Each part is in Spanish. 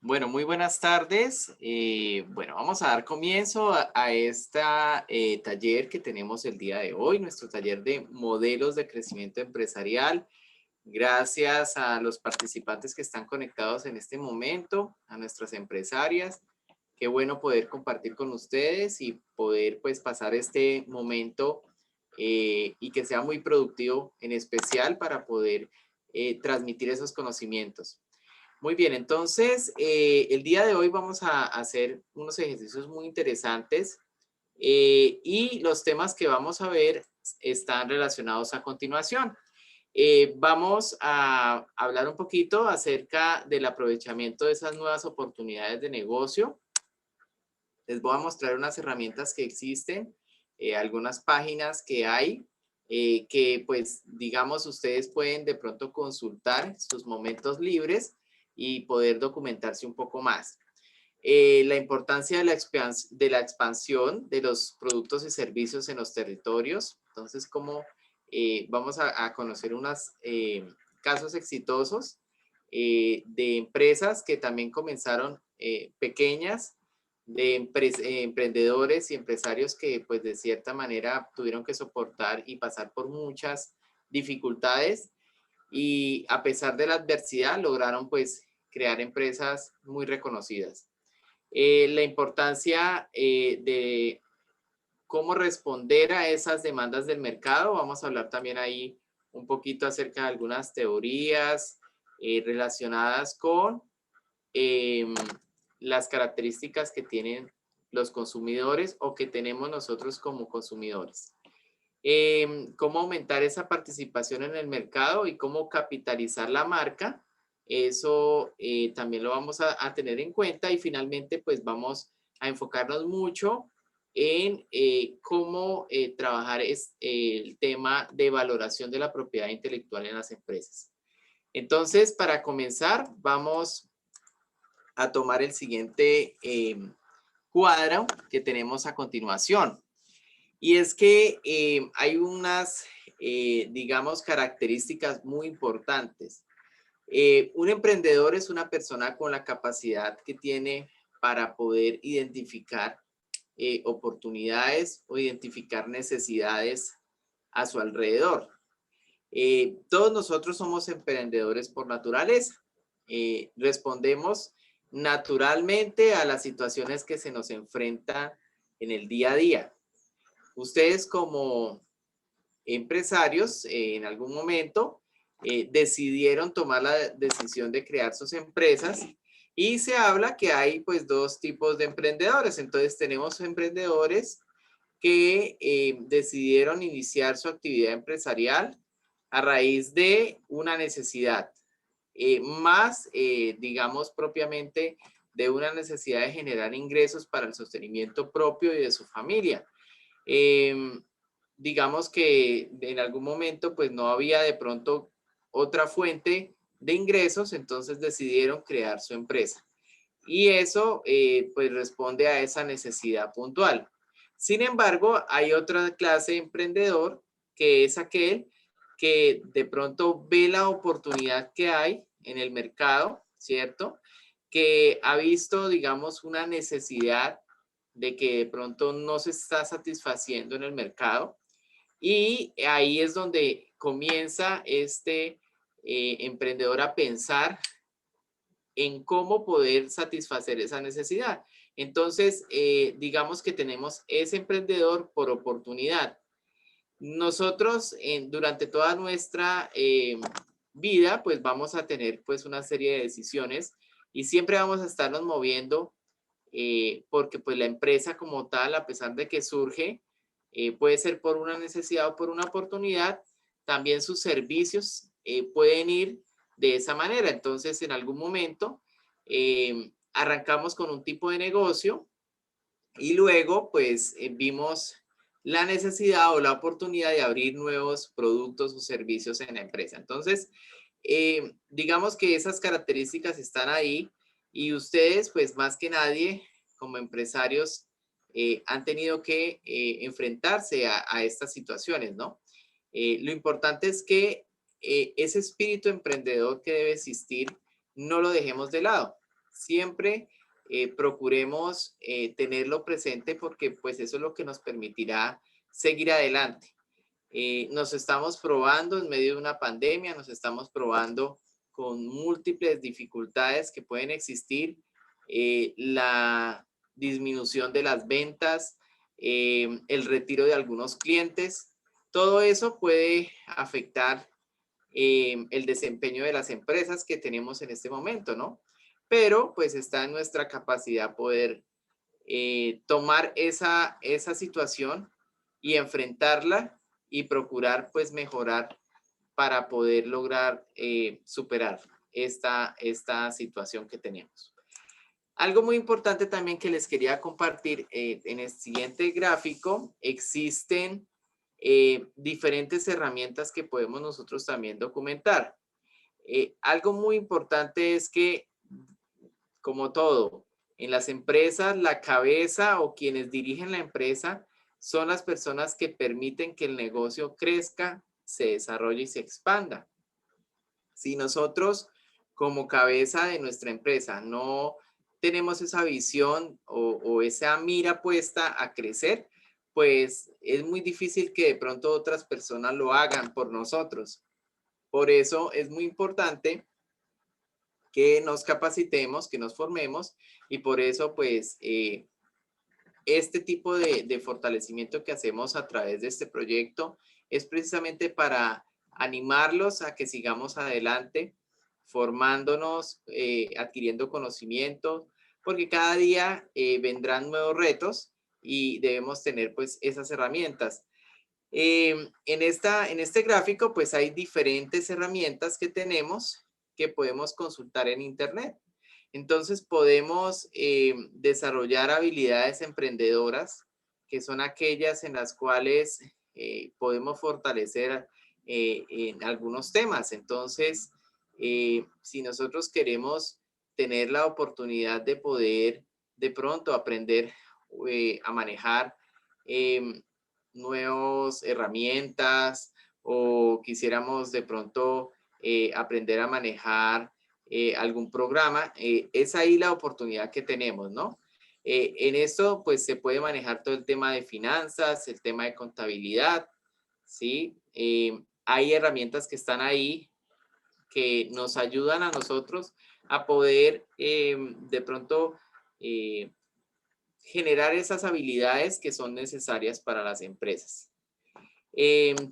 Bueno, muy buenas tardes. Bueno, vamos a dar comienzo a esta taller que tenemos el día de hoy, nuestro taller de modelos de crecimiento empresarial. Gracias a los participantes que están conectados en este momento, a nuestras empresarias. Qué bueno poder compartir con ustedes y poder pues pasar este momento y que sea muy productivo, en especial para poder transmitir esos conocimientos. Muy bien, entonces el día de hoy vamos a hacer unos ejercicios muy interesantes y los temas que vamos a ver están relacionados a continuación. Vamos a hablar un poquito acerca del aprovechamiento de esas nuevas oportunidades de negocio. Les voy a mostrar unas herramientas que existen, algunas páginas que hay, que pues digamos ustedes pueden de pronto consultar en sus momentos libres y poder documentarse un poco más. La importancia de la expansión de los productos y servicios en los territorios. Entonces, como vamos a conocer unos casos exitosos de empresas que también comenzaron pequeñas, de emprendedores y empresarios que pues de cierta manera tuvieron que soportar y pasar por muchas dificultades y a pesar de la adversidad lograron pues crear empresas muy reconocidas. La importancia de cómo responder a esas demandas del mercado. Vamos a hablar también ahí un poquito acerca de algunas teorías relacionadas con eh, las características que tienen los consumidores o que tenemos nosotros como consumidores. Cómo aumentar esa participación en el mercado y cómo capitalizar la marca. Eso también lo vamos a tener en cuenta y finalmente pues vamos a enfocarnos mucho en cómo trabajar el tema de valoración de la propiedad intelectual en las empresas. Entonces, para comenzar, vamos a tomar el siguiente cuadro que tenemos a continuación. Y es que hay unas, digamos, características muy importantes. Un emprendedor es una persona con la capacidad que tiene para poder identificar oportunidades o identificar necesidades a su alrededor. Todos nosotros somos emprendedores por naturaleza. Respondemos naturalmente a las situaciones que se nos enfrentan en el día a día. Ustedes como empresarios en algún momento decidieron tomar la decisión de crear sus empresas y se habla que hay pues dos tipos de emprendedores. Entonces tenemos emprendedores que decidieron iniciar su actividad empresarial a raíz de una necesidad, digamos, propiamente de una necesidad de generar ingresos para el sostenimiento propio y de su familia. Eh, digamos que en algún momento pues no había de pronto otra fuente de ingresos, entonces decidieron crear su empresa. Y eso pues responde a esa necesidad puntual. Sin embargo, hay otra clase de emprendedor que es aquel que de pronto ve la oportunidad que hay en el mercado, ¿cierto? Que ha visto, digamos, una necesidad de que de pronto no se está satisfaciendo en el mercado y ahí es donde comienza este emprendedor a pensar en cómo poder satisfacer esa necesidad. Entonces, digamos que tenemos ese emprendedor por oportunidad. Nosotros durante toda nuestra vida, pues vamos a tener pues una serie de decisiones y siempre vamos a estarnos moviendo porque pues la empresa como tal, a pesar de que surge, puede ser por una necesidad o por una oportunidad, también sus servicios pueden ir de esa manera. Entonces, en algún momento, arrancamos con un tipo de negocio y luego, pues, vimos la necesidad o la oportunidad de abrir nuevos productos o servicios en la empresa. Entonces, digamos que esas características están ahí y ustedes, pues, más que nadie, como empresarios, han tenido que enfrentarse a estas situaciones, ¿no? Lo importante es que ese espíritu emprendedor que debe existir, no lo dejemos de lado, siempre procuremos tenerlo presente porque pues eso es lo que nos permitirá seguir adelante. Nos estamos probando en medio de una pandemia, nos estamos probando con múltiples dificultades que pueden existir, la disminución de las ventas, el retiro de algunos clientes, todo eso puede afectar el desempeño de las empresas que tenemos en este momento, ¿no? Pero pues está en nuestra capacidad poder tomar esa situación y enfrentarla y procurar pues mejorar para poder lograr superar esta situación que tenemos. Algo muy importante también que les quería compartir, en el siguiente gráfico existen diferentes herramientas que podemos nosotros también documentar. Algo muy importante es que, como todo, en las empresas, la cabeza o quienes dirigen la empresa son las personas que permiten que el negocio crezca, se desarrolle y se expanda. Si nosotros, como cabeza de nuestra empresa, no tenemos esa visión o esa mira puesta a crecer, pues es muy difícil que de pronto otras personas lo hagan por nosotros. Por eso es muy importante que nos capacitemos, que nos formemos y por eso pues este tipo de fortalecimiento que hacemos a través de este proyecto es precisamente para animarlos a que sigamos adelante, formándonos, adquiriendo conocimiento, porque cada día vendrán nuevos retos y debemos tener pues esas herramientas. En este gráfico pues hay diferentes herramientas que tenemos que podemos consultar en internet. Entonces podemos desarrollar habilidades emprendedoras, que son aquellas en las cuales podemos fortalecer en algunos temas. Entonces, si nosotros queremos tener la oportunidad de poder de pronto aprender a manejar nuevas herramientas o quisiéramos de pronto aprender a manejar algún programa, es ahí la oportunidad que tenemos, ¿no? En esto, pues se puede manejar todo el tema de finanzas, el tema de contabilidad, ¿sí? Hay herramientas que están ahí que nos ayudan a nosotros a poder de pronto generar esas habilidades que son necesarias para las empresas.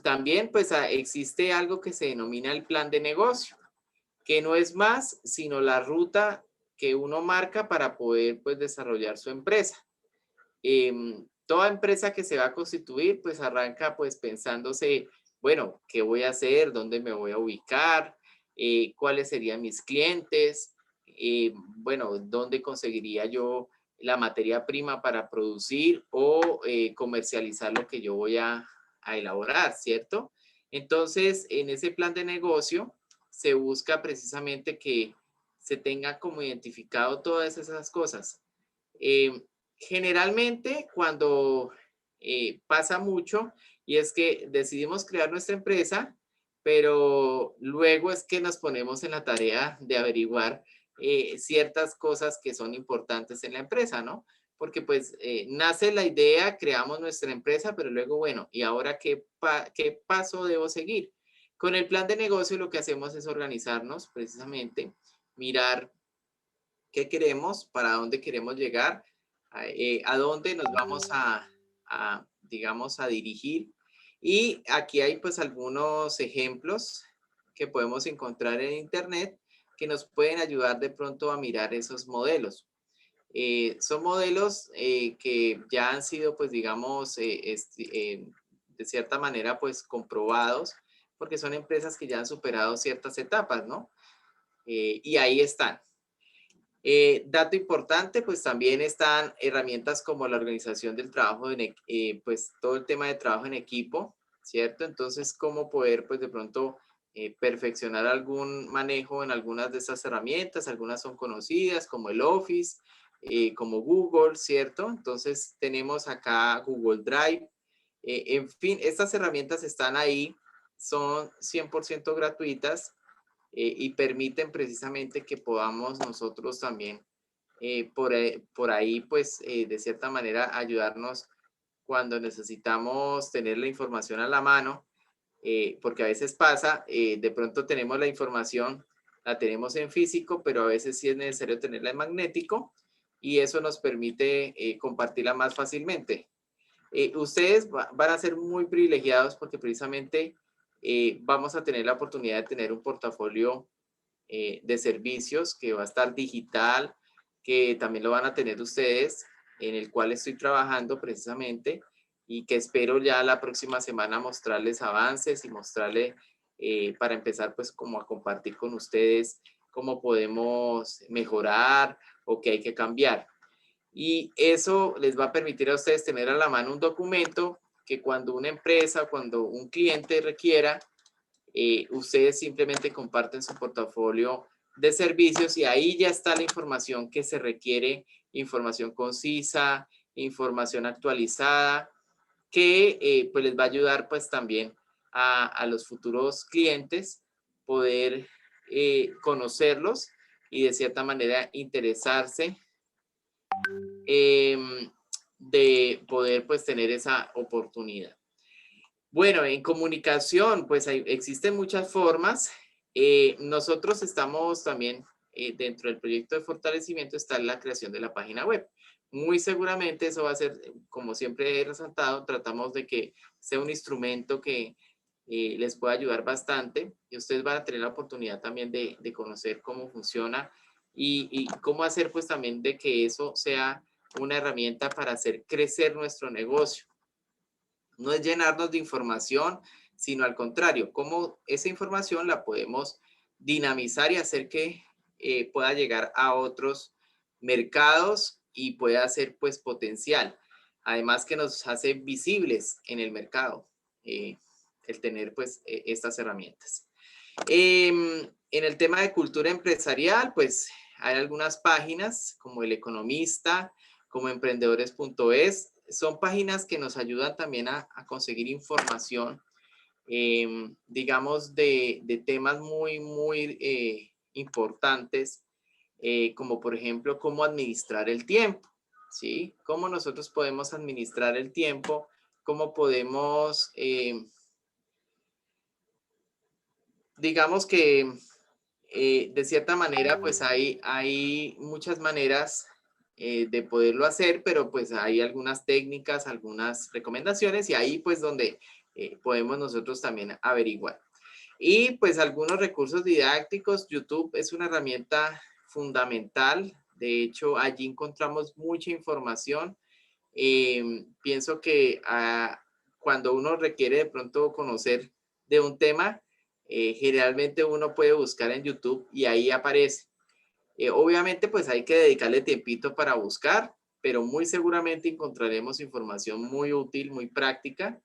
También, pues existe algo que se denomina el plan de negocio, que no es más sino la ruta que uno marca para poder pues desarrollar su empresa. Toda empresa que se va a constituir pues arranca pues pensándose, bueno, ¿qué voy a hacer? ¿Dónde me voy a ubicar? ¿Cuáles serían mis clientes? Bueno, ¿dónde conseguiría yo la materia prima para producir o comercializar lo que yo voy a elaborar, ¿cierto? Entonces, en ese plan de negocio se busca precisamente que se tenga como identificado todas esas cosas. Generalmente cuando pasa mucho y es que decidimos crear nuestra empresa, pero luego es que nos ponemos en la tarea de averiguar ciertas cosas que son importantes en la empresa, ¿no? Porque pues nace la idea, creamos nuestra empresa, pero luego, bueno, ¿y ahora qué paso debo seguir? Con el plan de negocio lo que hacemos es organizarnos precisamente, mirar qué queremos, para dónde queremos llegar, a dónde nos vamos digamos, a dirigir. Y aquí hay pues algunos ejemplos que podemos encontrar en internet que nos pueden ayudar de pronto a mirar esos modelos. Son modelos que ya han sido pues digamos de cierta manera pues comprobados porque son empresas que ya han superado ciertas etapas, ¿no? Y ahí están. Dato importante, pues también están herramientas como la organización del trabajo, pues todo el tema de trabajo en equipo, ¿cierto? Entonces, cómo poder, pues de pronto, perfeccionar algún manejo en algunas de esas herramientas, algunas son conocidas como el Office, como Google, ¿cierto? Entonces, tenemos acá Google Drive. En fin, estas herramientas están ahí, son 100% gratuitas y permiten precisamente que podamos nosotros también por ahí, pues, de cierta manera, ayudarnos cuando necesitamos tener la información a la mano, porque a veces pasa, de pronto tenemos la información, la tenemos en físico, pero a veces sí es necesario tenerla en magnético y eso nos permite compartirla más fácilmente. Ustedes van a ser muy privilegiados porque precisamente vamos a tener la oportunidad de tener un portafolio de servicios que va a estar digital, que también lo van a tener ustedes, en el cual estoy trabajando precisamente y que espero ya la próxima semana mostrarles avances y mostrarles para empezar pues como a compartir con ustedes cómo podemos mejorar o qué hay que cambiar. Y eso les va a permitir a ustedes tener a la mano un documento que cuando una empresa, cuando un cliente requiera, ustedes simplemente comparten su portafolio de servicios y ahí ya está la información que se requiere, información concisa, información actualizada, que pues les va a ayudar pues también a los futuros clientes poder conocerlos y de cierta manera interesarse de poder pues tener esa oportunidad. Bueno, en comunicación, pues existen muchas formas. Nosotros estamos también dentro del proyecto de fortalecimiento está la creación de la página web. Muy seguramente eso va a ser, como siempre he resaltado, tratamos de que sea un instrumento que les pueda ayudar bastante y ustedes van a tener la oportunidad también de conocer cómo funciona y cómo hacer pues también de que eso sea una herramienta para hacer crecer nuestro negocio. No es llenarnos de información, sino al contrario, cómo esa información la podemos dinamizar y hacer que pueda llegar a otros mercados y pueda ser pues potencial. Además que nos hace visibles en el mercado el tener pues estas herramientas. En el tema de cultura empresarial, pues hay algunas páginas como El Economista, como emprendedores.es, son páginas que nos ayudan también a conseguir información, digamos, de temas muy importantes, como por ejemplo, cómo administrar el tiempo, ¿sí? Cómo nosotros podemos administrar el tiempo, cómo podemos, digamos que, de cierta manera, pues hay muchas maneras de poderlo hacer, pero pues hay algunas técnicas, algunas recomendaciones y ahí pues donde podemos nosotros también averiguar. Y pues algunos recursos didácticos, YouTube es una herramienta fundamental, de hecho allí encontramos mucha información. Pienso que cuando uno requiere de pronto conocer de un tema, generalmente uno puede buscar en YouTube y ahí aparece. Obviamente, pues hay que dedicarle tiempito para buscar, pero muy seguramente encontraremos información muy útil, muy práctica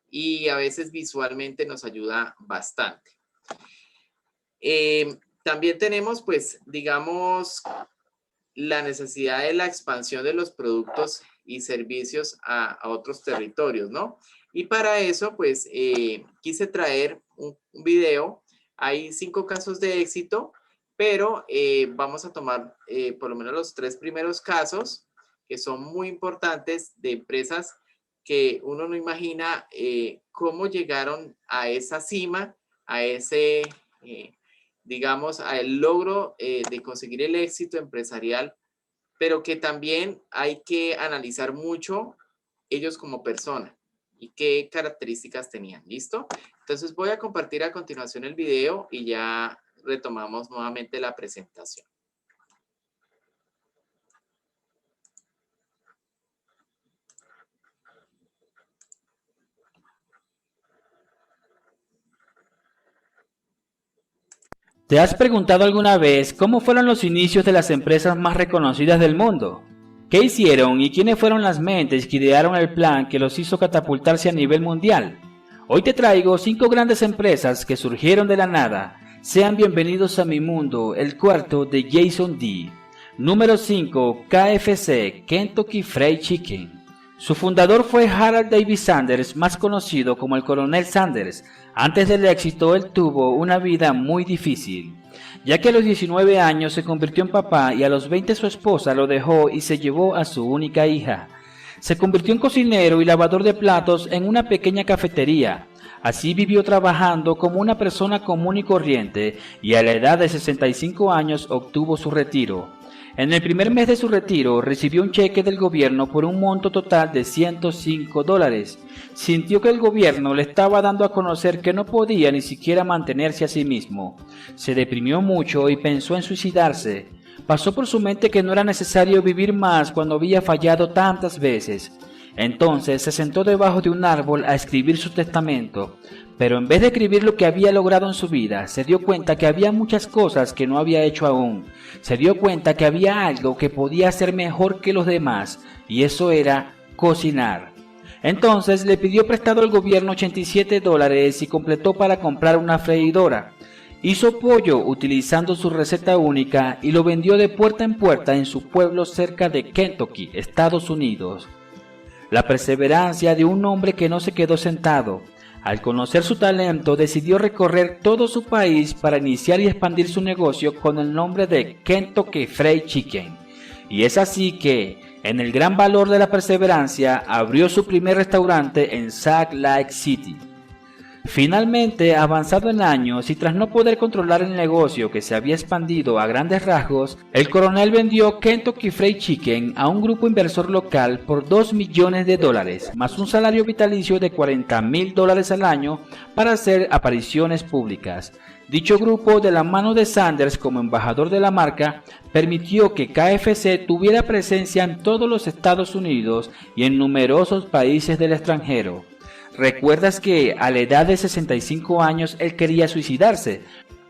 y a veces visualmente nos ayuda bastante. También tenemos, pues, digamos, la necesidad de la expansión de los productos y servicios a otros territorios, ¿no? Y para eso, pues, quise traer un video. Hay 5 casos de éxito, pero vamos a tomar por lo menos los 3 primeros casos, que son muy importantes, de empresas que uno no imagina cómo llegaron a esa cima, a ese, digamos, al logro de conseguir el éxito empresarial, pero que también hay que analizar mucho ellos como persona y qué características tenían. ¿Listo? Entonces voy a compartir a continuación el video y ya retomamos nuevamente la presentación. ¿Te has preguntado alguna vez cómo fueron los inicios de las empresas más reconocidas del mundo? ¿Qué hicieron y quiénes fueron las mentes que idearon el plan que los hizo catapultarse a nivel mundial? Hoy te traigo 5 grandes empresas que surgieron de la nada. Sean bienvenidos a mi mundo, el cuarto de Jason D. Número 5, KFC, Kentucky Fried Chicken. Su fundador fue Harold David Sanders, más conocido como el Coronel Sanders. Antes del éxito, él tuvo una vida muy difícil. ya que a los 19 años se convirtió en papá y a los 20 su esposa lo dejó y se llevó a su única hija. Se convirtió en cocinero y lavador de platos en una pequeña cafetería. Así vivió trabajando como una persona común y corriente y a la edad de 65 años obtuvo su retiro. En el primer mes de su retiro recibió un cheque del gobierno por un monto total de $105. Sintió que el gobierno le estaba dando a conocer que no podía ni siquiera mantenerse a sí mismo. Se deprimió mucho y pensó en suicidarse. Pasó por su mente que no era necesario vivir más cuando había fallado tantas veces. Entonces se sentó debajo de un árbol a escribir su testamento, pero en vez de escribir lo que había logrado en su vida, se dio cuenta que había muchas cosas que no había hecho aún. Se dio cuenta que había algo que podía hacer mejor que los demás, y eso era cocinar. Entonces le pidió prestado al gobierno $87 y completó para comprar una freidora. Hizo pollo utilizando su receta única y lo vendió de puerta en puerta en su pueblo cerca de Kentucky, Estados Unidos. La perseverancia de un hombre que no se quedó sentado. Al conocer su talento, decidió recorrer todo su país para iniciar y expandir su negocio con el nombre de Kentucky Fried Chicken. Y es así que, en el gran valor de la perseverancia, abrió su primer restaurante en Salt Lake City. Finalmente, avanzado en años y tras no poder controlar el negocio que se había expandido a grandes rasgos, el coronel vendió Kentucky Fried Chicken a un grupo inversor local por $2 millones, más un salario vitalicio de $40,000 al año para hacer apariciones públicas. Dicho grupo, de la mano de Sanders como embajador de la marca, permitió que KFC tuviera presencia en todos los Estados Unidos y en numerosos países del extranjero. ¿Recuerdas que a la edad de 65 años él quería suicidarse?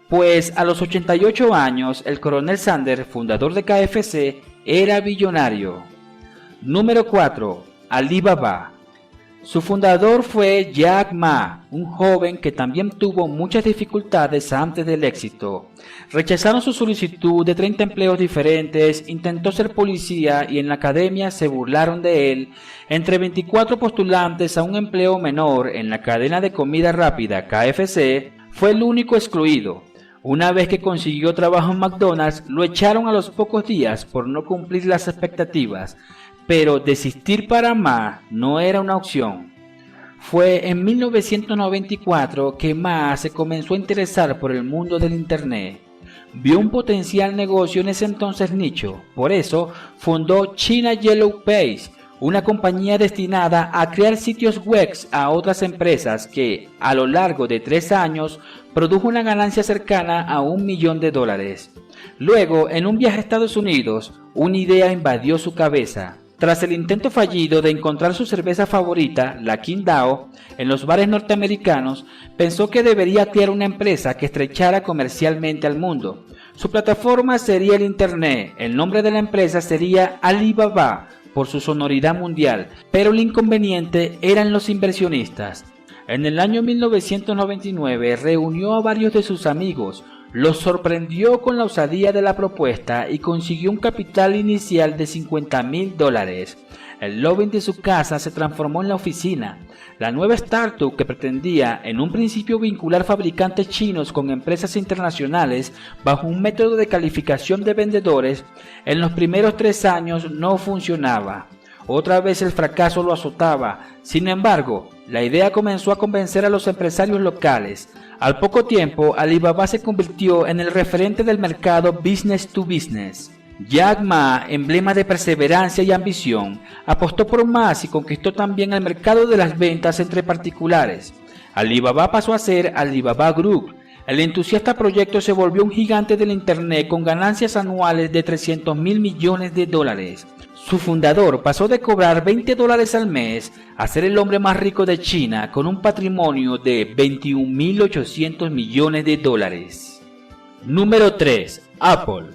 Pues a los 88 años el coronel Sanders, fundador de KFC, era billonario. Número 4. Alibaba. Su fundador fue Jack Ma, un joven que también tuvo muchas dificultades antes del éxito. Rechazaron su solicitud de 30 empleos diferentes, intentó ser policía y en la academia se burlaron de él. Entre 24 postulantes a un empleo menor en la cadena de comida rápida KFC, fue el único excluido. Una vez que consiguió trabajo en McDonald's, lo echaron a los pocos días por no cumplir las expectativas. Pero desistir para Ma no era una opción. Fue en 1994 que Ma se comenzó a interesar por el mundo del Internet. Vio un potencial negocio en ese entonces nicho, por eso fundó China Yellow Pages, una compañía destinada a crear sitios web a otras empresas que, a lo largo de 3 años, produjo una ganancia cercana a $1 millón. Luego, en un viaje a Estados Unidos, una idea invadió su cabeza. Tras el intento fallido de encontrar su cerveza favorita, la Qingdao, en los bares norteamericanos, pensó que debería crear una empresa que estrechara comercialmente al mundo. Su plataforma sería el Internet, el nombre de la empresa sería Alibaba, por su sonoridad mundial, pero el inconveniente eran los inversionistas. En el año 1999 reunió a varios de sus amigos, los sorprendió con la osadía de la propuesta y consiguió un capital inicial de $50,000. El lobby de su casa se transformó en la oficina. La nueva startup, que pretendía en un principio vincular fabricantes chinos con empresas internacionales bajo un método de calificación de vendedores, en los primeros 3 años no funcionaba. Otra vez el fracaso lo azotaba. Sin embargo, la idea comenzó a convencer a los empresarios locales. Al poco tiempo, Alibaba se convirtió en el referente del mercado business to business. Jack Ma, emblema de perseverancia y ambición, apostó por más y conquistó también el mercado de las ventas entre particulares. Alibaba pasó a ser Alibaba Group. El entusiasta proyecto se volvió un gigante del Internet con ganancias anuales de $300,000 millones. Su fundador pasó de cobrar $20 al mes a ser el hombre más rico de China con un patrimonio de $21,800 millones. Número 3. Apple.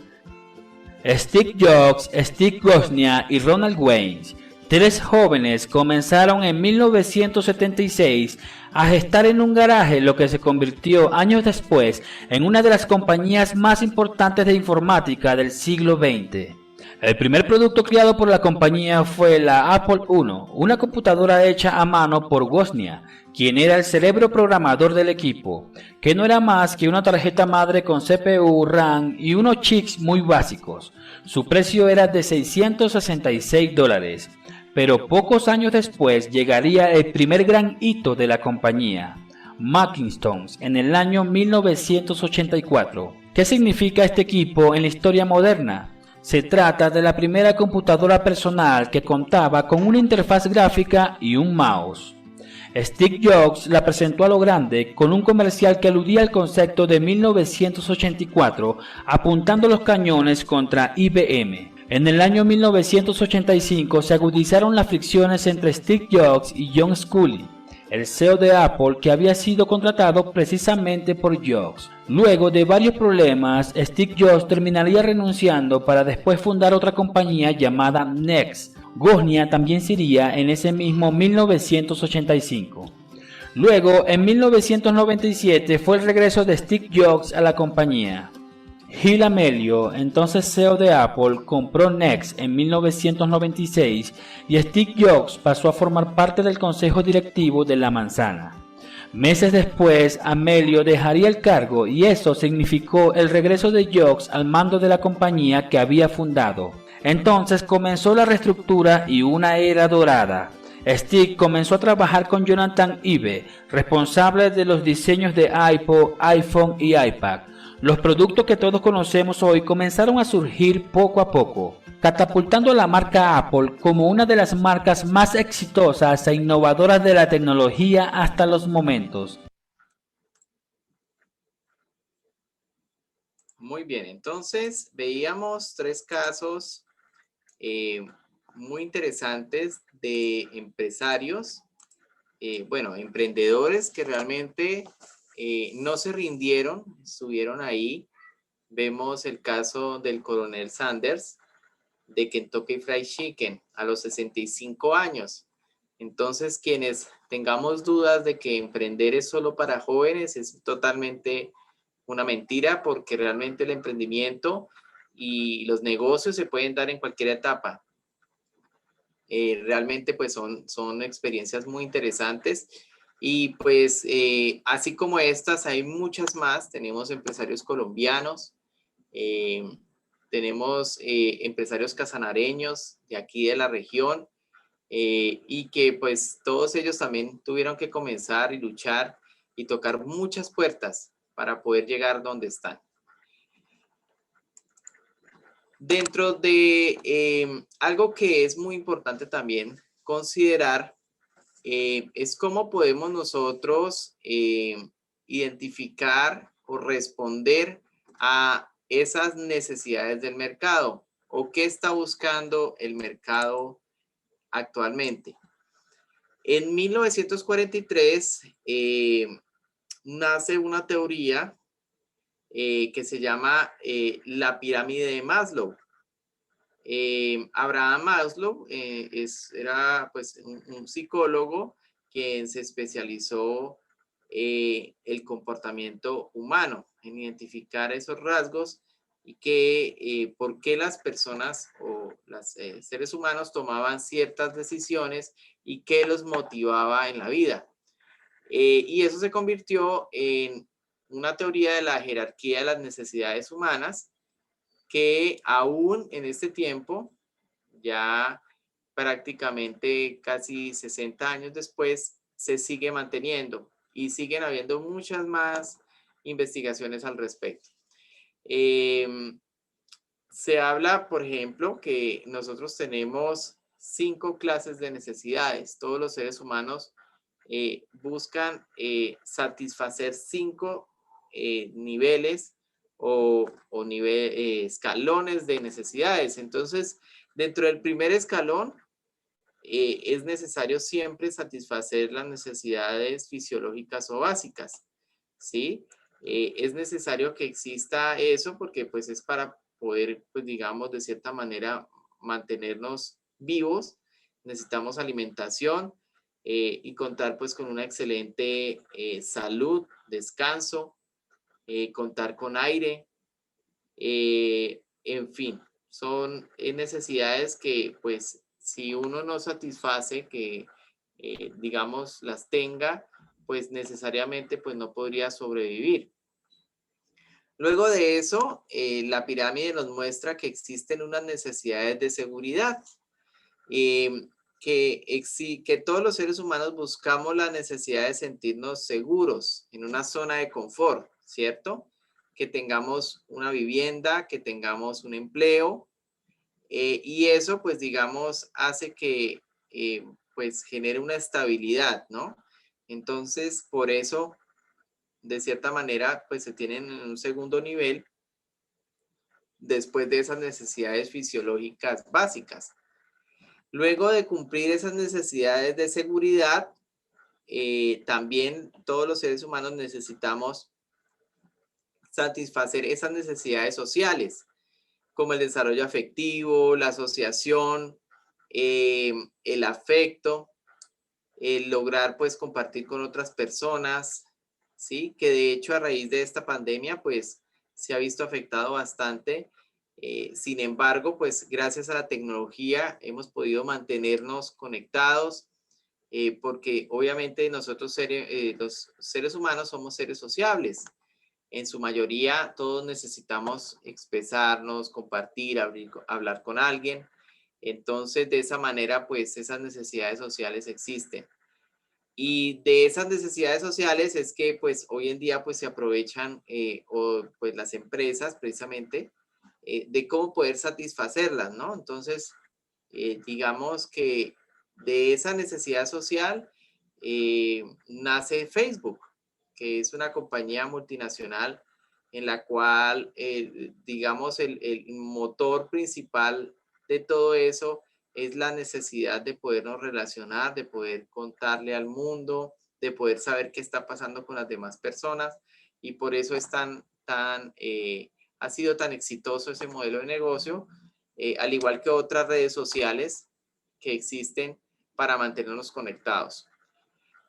Steve Jobs, Steve Wozniak y Ronald Wayne, 3 jóvenes, comenzaron en 1976 a gestar en un garaje lo que se convirtió años después en una de las compañías más importantes de informática del siglo XX. El primer producto creado por la compañía fue la Apple I, una computadora hecha a mano por Wozniak, quien era el cerebro programador del equipo, que no era más que una tarjeta madre con CPU, RAM y unos chips muy básicos. Su precio era de $666, pero pocos años después llegaría el primer gran hito de la compañía, Macintosh, en el año 1984. ¿Qué significa este equipo en la historia moderna? Se trata de la primera computadora personal que contaba con una interfaz gráfica y un mouse. Steve Jobs la presentó a lo grande con un comercial que aludía al concepto de 1984, apuntando los cañones contra IBM. En el año 1985 se agudizaron las fricciones entre Steve Jobs y John Sculley, el CEO de Apple, que había sido contratado precisamente por Jobs. Luego de varios problemas, Steve Jobs terminaría renunciando para después fundar otra compañía llamada Next. Wozniak también se iría en ese mismo 1985. Luego, en 1997 fue el regreso de Steve Jobs a la compañía. Gil Amelio, entonces CEO de Apple, compró Next en 1996 y Steve Jobs pasó a formar parte del consejo directivo de la manzana. Meses después, Amelio dejaría el cargo y eso significó el regreso de Jobs al mando de la compañía que había fundado. Entonces comenzó la reestructura y una era dorada. Steve comenzó a trabajar con Jonathan Ive, responsable de los diseños de iPod, iPhone y iPad. Los productos que todos conocemos hoy comenzaron a surgir poco a poco, catapultando a la marca Apple como una de las marcas más exitosas e innovadoras de la tecnología hasta los momentos. Muy bien, entonces veíamos tres casos eh, muy interesantes de empresarios, bueno, emprendedores que realmente no se rindieron, estuvieron ahí. Vemos el caso del coronel Sanders de Kentucky Fried Chicken a los 65 años. Entonces, quienes tengamos dudas de que emprender es solo para jóvenes es totalmente una mentira, porque realmente el emprendimiento y los negocios se pueden dar en cualquier etapa. Realmente pues son experiencias muy interesantes y pues así como estas hay muchas más. Tenemos empresarios colombianos, eh, tenemos empresarios casanareños de aquí de la región, y que pues todos ellos también tuvieron que comenzar y luchar y tocar muchas puertas para poder llegar donde están. Dentro de algo que es muy importante también considerar es cómo podemos nosotros identificar o responder a esas necesidades del mercado o qué está buscando el mercado actualmente. En 1943 nace una teoría que se llama la pirámide de Maslow. Abraham Maslow era pues un psicólogo que se especializó el comportamiento humano, en identificar esos rasgos y que por qué las personas o los seres humanos tomaban ciertas decisiones y qué los motivaba en la vida. Y eso se convirtió en una teoría de la jerarquía de las necesidades humanas que aún en este tiempo, ya prácticamente casi 60 años después, se sigue manteniendo y siguen habiendo muchas más investigaciones al respecto. Se habla, por ejemplo, que nosotros tenemos 5 clases de necesidades. Todos los seres humanos buscan satisfacer 5 niveles o escalones de necesidades. Entonces, dentro del primer escalón, es necesario siempre satisfacer las necesidades fisiológicas o básicas, ¿sí? Es necesario que exista eso porque pues es para poder, pues digamos, de cierta manera mantenernos vivos. Necesitamos alimentación y contar pues con una excelente salud, descanso, contar con aire, en fin. son necesidades que, pues, si uno no satisface, que, digamos, las tenga, pues necesariamente pues no podría sobrevivir. Luego de eso, la pirámide nos muestra que existen unas necesidades de seguridad, eh, que todos los seres humanos buscamos la necesidad de sentirnos seguros en una zona de confort, ¿cierto? Que tengamos una vivienda, que tengamos un empleo, y eso pues digamos hace que pues genere una estabilidad, ¿no? Entonces, por eso, de cierta manera, pues se tienen en un segundo nivel después de esas necesidades fisiológicas básicas. Luego de cumplir esas necesidades de seguridad, también todos los seres humanos necesitamos satisfacer esas necesidades sociales, como el desarrollo afectivo, la asociación, el afecto, el lograr pues compartir con otras personas, ¿sí? Que de hecho a raíz de esta pandemia pues se ha visto afectado bastante. Sin embargo, pues gracias a la tecnología hemos podido mantenernos conectados, porque obviamente nosotros los seres humanos somos seres sociables. En su mayoría todos necesitamos expresarnos, compartir, hablar con alguien. Entonces, de esa manera, pues esas necesidades sociales existen. Y de esas necesidades sociales es que pues hoy en día pues se aprovechan o pues las empresas precisamente de cómo poder satisfacerlas, ¿no? Entonces, digamos que de esa necesidad social nace Facebook, que es una compañía multinacional en la cual, digamos, el motor principal de todo eso es la necesidad de podernos relacionar, de poder contarle al mundo, de poder saber qué está pasando con las demás personas, y por eso es ha sido tan exitoso ese modelo de negocio, al igual que otras redes sociales que existen para mantenernos conectados.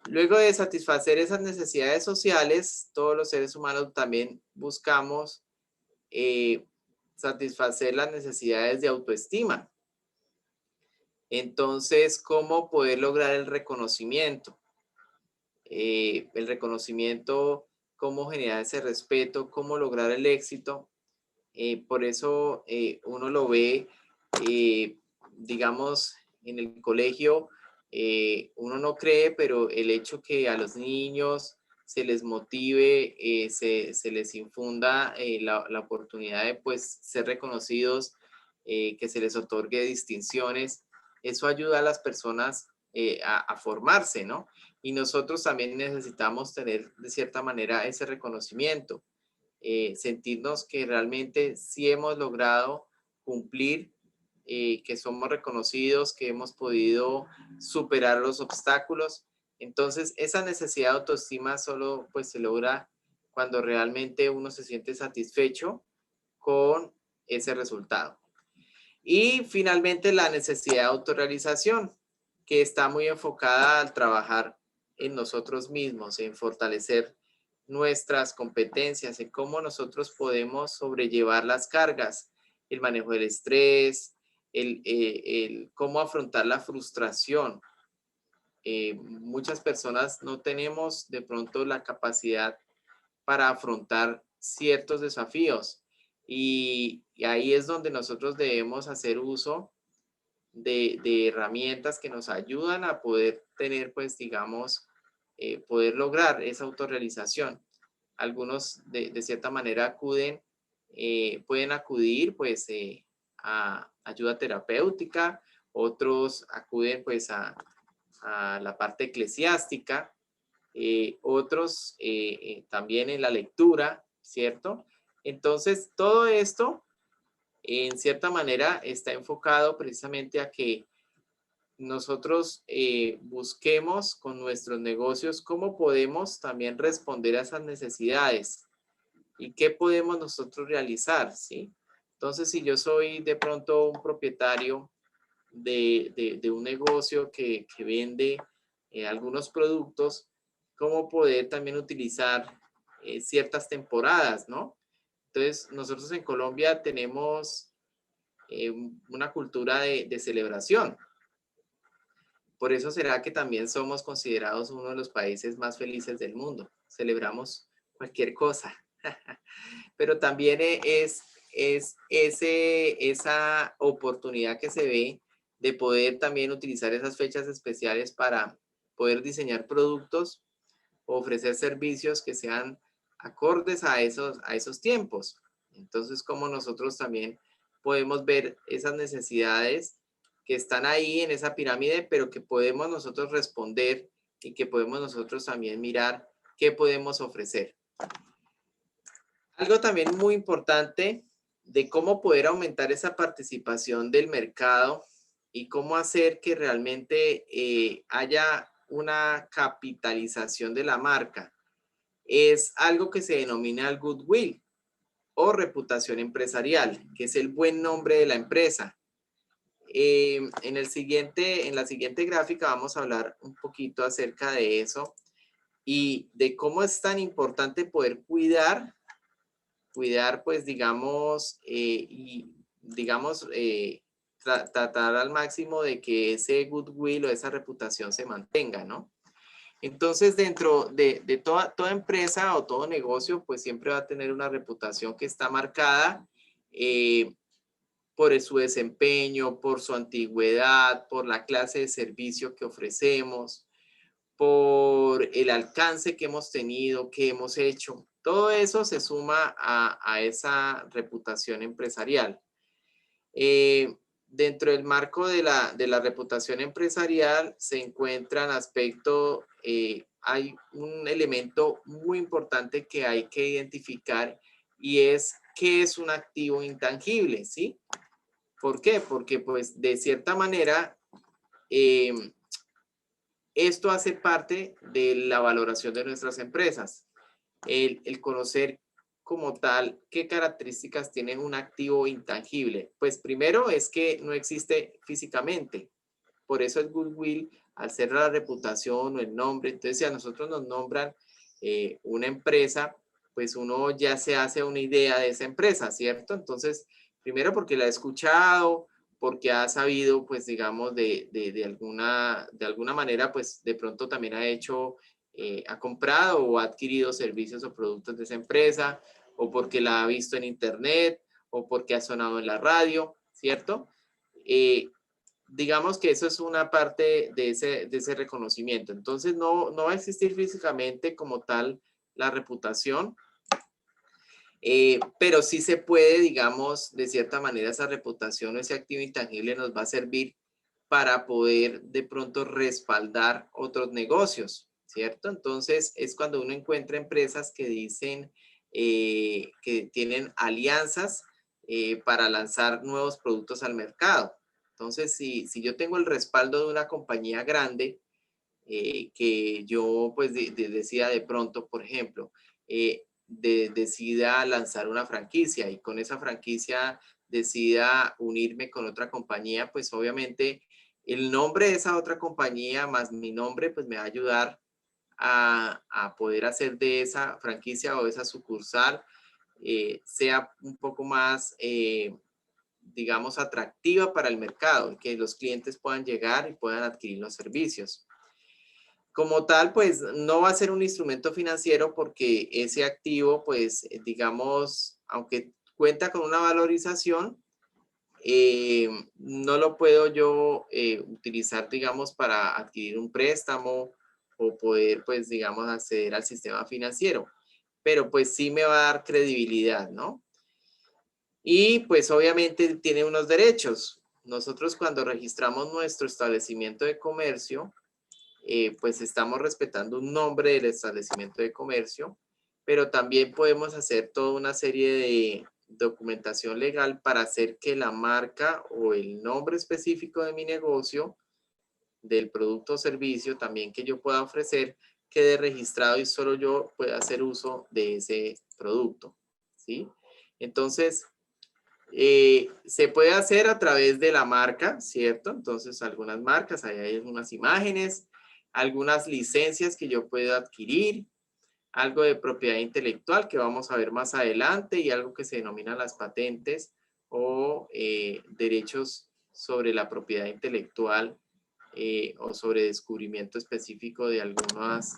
Luego de satisfacer esas necesidades sociales, todos los seres humanos también buscamos eh, satisfacer las necesidades de autoestima. Entonces, ¿cómo poder lograr el reconocimiento? El reconocimiento, cómo generar ese respeto, cómo lograr el éxito. Por eso uno lo ve, eh, digamos, en el colegio, uno no cree, pero el hecho que a los niños se les motive, se les infunda la oportunidad de pues ser reconocidos, que se les otorgue distinciones, eso ayuda a las personas a formarse, ¿no? Y nosotros también necesitamos tener de cierta manera ese reconocimiento, sentirnos que realmente sí hemos logrado cumplir, que somos reconocidos, que hemos podido superar los obstáculos. Entonces, esa necesidad de autoestima solo pues se logra cuando realmente uno se siente satisfecho con ese resultado. Y finalmente la necesidad de autorrealización, que está muy enfocada al trabajar en nosotros mismos, en fortalecer nuestras competencias, en cómo nosotros podemos sobrellevar las cargas, el manejo del estrés, el cómo afrontar la frustración. Muchas personas no tenemos de pronto la capacidad para afrontar ciertos desafíos, y ahí es donde nosotros debemos hacer uso de herramientas que nos ayudan a poder tener, pues, digamos, poder lograr esa autorrealización. Algunos de cierta manera pueden acudir, pues, a ayuda terapéutica, otros acuden, pues, a la parte eclesiástica, otros también en la lectura, ¿cierto? Entonces, todo esto en cierta manera está enfocado precisamente a que nosotros busquemos con nuestros negocios cómo podemos también responder a esas necesidades y qué podemos nosotros realizar, ¿sí? Entonces, si yo soy de pronto un propietario de un negocio que vende algunos productos, cómo poder también utilizar ciertas temporadas, ¿no? Entonces, nosotros en Colombia tenemos una cultura de celebración. Por eso será que también somos considerados uno de los países más felices del mundo. Celebramos cualquier cosa. Pero también esa oportunidad que se ve de poder también utilizar esas fechas especiales para poder diseñar productos o ofrecer servicios que sean acordes a esos tiempos. Entonces, como nosotros también podemos ver esas necesidades que están ahí en esa pirámide, pero que podemos nosotros responder y que podemos nosotros también mirar qué podemos ofrecer. Algo también muy importante de cómo poder aumentar esa participación del mercado y cómo hacer que realmente haya una capitalización de la marca es algo que se denomina el goodwill o reputación empresarial, que es el buen nombre de la empresa. En la siguiente gráfica vamos a hablar un poquito acerca de eso y de cómo es tan importante poder cuidar pues digamos, tratar al máximo de que ese goodwill o esa reputación se mantenga, ¿no? Entonces, dentro de toda empresa o todo negocio, pues siempre va a tener una reputación que está marcada por su desempeño, por su antigüedad, por la clase de servicio que ofrecemos, por el alcance que hemos tenido, que hemos hecho. Todo eso se suma a esa reputación empresarial. Dentro del marco de la reputación empresarial se encuentran aspectos, hay un elemento muy importante que hay que identificar y es qué es un activo intangible, ¿sí? ¿Por qué? Porque pues de cierta manera esto hace parte de la valoración de nuestras empresas. El conocer como tal qué características tiene un activo intangible. Pues primero es que no existe físicamente. Por eso el goodwill, al ser la reputación o el nombre, entonces si a nosotros nos nombran una empresa, pues uno ya se hace una idea de esa empresa, ¿cierto? Entonces, primero porque la ha escuchado, porque ha sabido, pues digamos, de alguna manera, pues de pronto también ha hecho, ha comprado o ha adquirido servicios o productos de esa empresa, o porque la ha visto en internet, o porque ha sonado en la radio, ¿cierto? Digamos que eso es una parte de ese reconocimiento. Entonces, no va a existir físicamente como tal la reputación, pero sí se puede, digamos, de cierta manera esa reputación o ese activo intangible nos va a servir para poder de pronto respaldar otros negocios, ¿cierto? Entonces es cuando uno encuentra empresas que dicen que tienen alianzas para lanzar nuevos productos al mercado. Entonces, si yo tengo el respaldo de una compañía grande, que yo pues decida de pronto, por ejemplo, decida lanzar una franquicia y con esa franquicia decida unirme con otra compañía, pues obviamente el nombre de esa otra compañía más mi nombre pues me va a ayudar a poder hacer de esa franquicia o esa sucursal sea un poco más, digamos, atractiva para el mercado, que los clientes puedan llegar y puedan adquirir los servicios. Como tal, pues no va a ser un instrumento financiero porque ese activo, pues digamos, aunque cuenta con una valorización, no lo puedo yo utilizar, digamos, para adquirir un préstamo o poder, pues, digamos, acceder al sistema financiero. Pero pues sí me va a dar credibilidad, ¿no? Y pues obviamente tiene unos derechos. Nosotros cuando registramos nuestro establecimiento de comercio, pues estamos respetando un nombre del establecimiento de comercio, pero también podemos hacer toda una serie de documentación legal para hacer que la marca o el nombre específico de mi negocio, del producto o servicio también que yo pueda ofrecer, quede registrado y solo yo pueda hacer uso de ese producto, ¿sí? Entonces, se puede hacer a través de la marca, ¿cierto? Entonces, algunas marcas, ahí hay algunas imágenes, algunas licencias que yo puedo adquirir, algo de propiedad intelectual que vamos a ver más adelante y algo que se denominan las patentes o derechos sobre la propiedad intelectual o sobre descubrimiento específico de algunos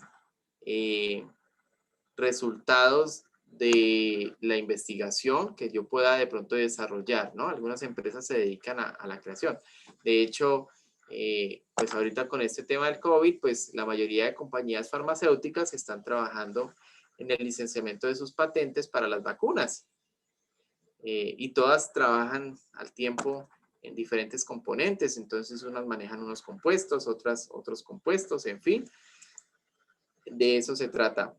resultados de la investigación que yo pueda de pronto desarrollar, ¿no? Algunas empresas se dedican a la creación. De hecho, pues ahorita con este tema del COVID, pues la mayoría de compañías farmacéuticas están trabajando en el licenciamiento de sus patentes para las vacunas. Y todas trabajan al tiempo en diferentes componentes, entonces unas manejan unos compuestos, otras otros compuestos, en fin, de eso se trata.